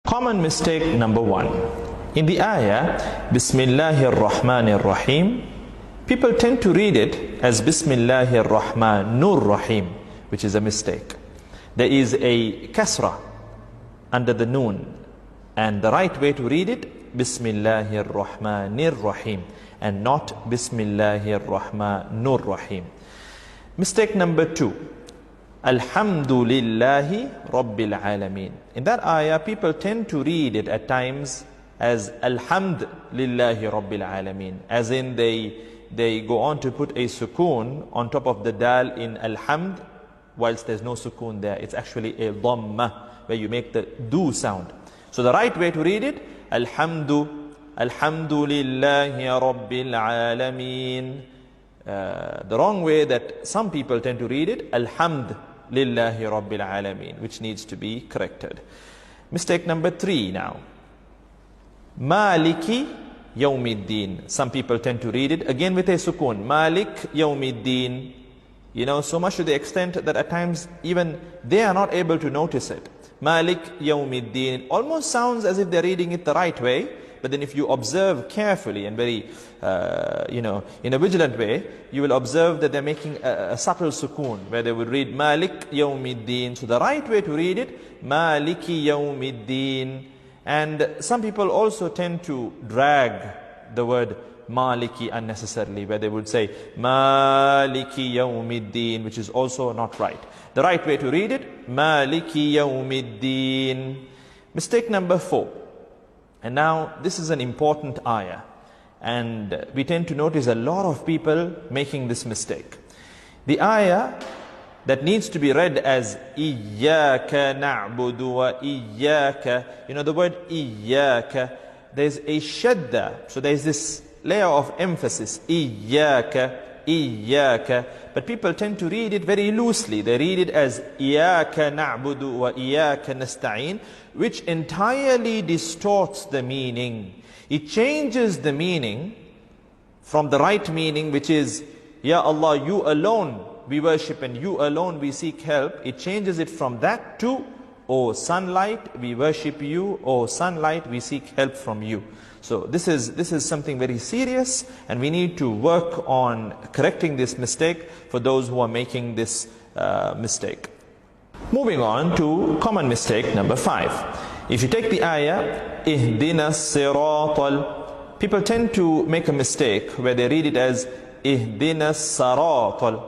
Common mistake number one. In the ayah, Bismillahir Rahmanir Rahim, people tend to read it as Bismillahir Rahmanur Rahim, which is a mistake. There is a kasra under the noon, and the right way to read it, Bismillahir Rahmanir Rahim, and not Bismillahir Rahmanur Rahim. Mistake number two, Alhamdulillahi Rabbil Alameen. In that ayah, people tend to read it at times as Alhamdulillahi Rabbil Alameen, as in they go on to put a sukoon on top of the dal in Alhamd, whilst there's no sukoon there. It's actually a dhamma, where you make the do sound. So the right way to read it, Alhamdulillahi Rabbil Alameen. The wrong way that some people tend to read it, Alhamdulillahi Rabbil Alameen, which needs to be corrected. Mistake number three now. Maliki Yawmiddin. Some people tend to read it again with a sukoon. Malik Yawmiddin. You know, so much to the extent that at times even they are not able to notice it. Malik Yawmiddin. It almost sounds as if they're reading it the right way, but then if you observe carefully and very, in a vigilant way, you will observe that they're making a subtle sukoon, where they would read Malik Yawmiddin. So the right way to read it, Maliki Yawmiddin. And some people also tend to drag the word Maliki unnecessarily, where they would say Maliki Yawmiddin, which is also not right. The right way to read it, Maliki Yawmiddin. Mistake number four. And now this is an important ayah, and we tend to notice a lot of people making this mistake. The ayah that needs to be read as Iyyaka na'budu wa iyyaka, the word Iyyaka, there's a shadda, so there's this layer of emphasis, Iyyaka, Iyyaka, but people tend to read it very loosely. They read it as Iyyaka na'budu wa iyyaka nasta'in, which entirely distorts the meaning. It changes the meaning from the right meaning, which is, Ya Allah, you alone we worship and you alone we seek help. It changes it from that to, O sunlight, we worship you, O sunlight, we seek help from you. So this is something very serious, and we need to work on correcting this mistake for those who are making this mistake. Moving on to common mistake number five. If you take the ayah, Ihdina siratal, people tend to make a mistake where they read it as Ihdina saratal.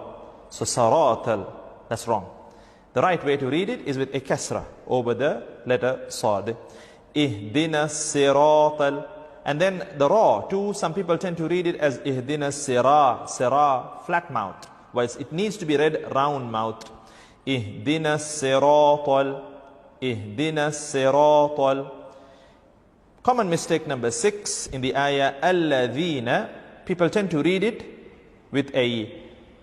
So saratal, that's wrong. The right way to read it is with a kasra over the letter sad. Ihdina siratal. And then the ra too, some people tend to read it as Ihdina sira, flat mouth, whilst it needs to be read round mouth. Ihdina siratal, Ihdina siratal. Common mistake number six in the ayah, Alladhina, people tend to read it with a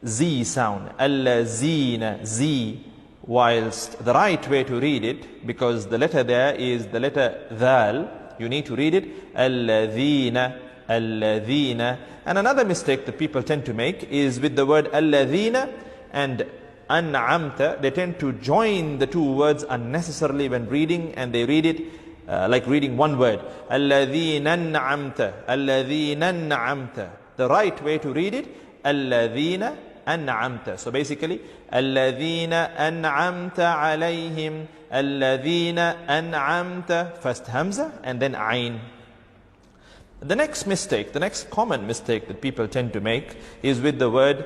Z sound, Allazina, Z, whilst the right way to read it, because the letter there is the letter Dhal, you need to read it Alladhina, Alladhina. And another mistake that people tend to make is with the word Alladhina and An'amta. They tend to join the two words unnecessarily when reading, and they read it like reading one word, Alladhina An'amta, Alladhina An'amta. The right way to read it, Alladhina An'amta. So basically, Alladhina An'amta alayhim, Alladhina An'amta, first Hamza and then Ain. The next mistake, the next common mistake that people tend to make is with the word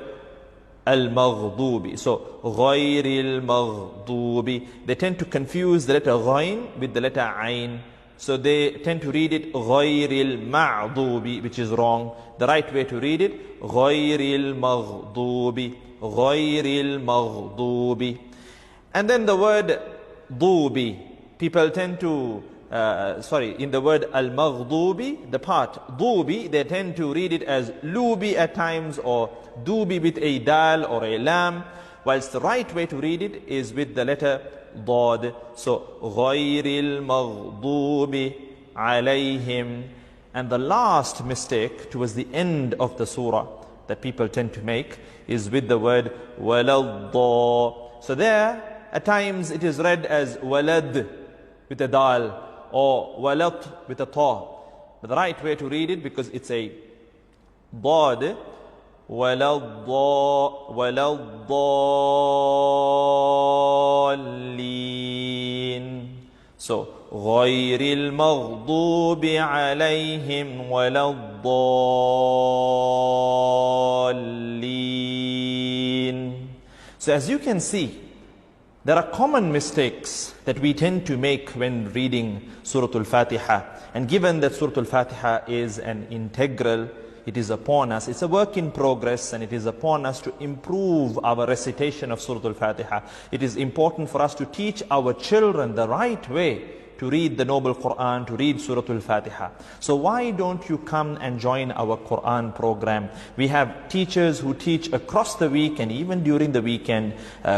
Al-Maghdubi. So, Ghayril Maghdubi. They tend to confuse the letter Ghayn with the letter Ain. So they tend to read it Ghayril Ma'dubi, which is wrong. The right way to read it, Ghayril Maghdubi, Ghayril Maghdubi. And then the word Dubi, people tend to, in the word Al-Maghdubi, the part Dubi, they tend to read it as Lubi at times, or Dubi with a dal or a lam, whilst the right way to read it is with the letter Dad. So, Ghayril Maghdubi alayhim. And the last mistake towards the end of the surah that people tend to make is with the word Waladda. So there, at times it is read as Walad with a dal, or walat with a ta. But the right way to read it, because it's a dad, waladdallin. So, غَيْرِ الْمَغْضُوبِ عَلَيْهِمْ وَلَا So as you can see, there are common mistakes that we tend to make when reading Surah Al-Fatiha. And given that Surah Al-Fatiha is an integral, it is upon us, it's a work in progress, and it is upon us to improve our recitation of Surah Al-Fatiha. It is important for us to teach our children the right way to read the Noble Quran, to read Surah Al-Fatiha. So why don't you come and join our Quran program? We have teachers who teach across the week, and even during the weekend.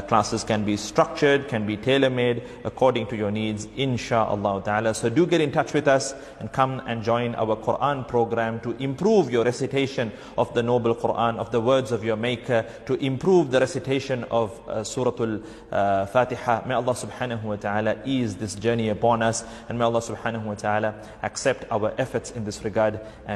Classes can be structured, can be tailor-made according to your needs, insha'Allah ta'ala. So do get in touch with us and come and join our Quran program to improve your recitation of the Noble Quran, of the words of your Maker, to improve the recitation of Surah Al-Fatiha. May Allah subhanahu wa ta'ala ease this journey upon us, and may Allah subhanahu wa ta'ala accept our efforts in this regard. And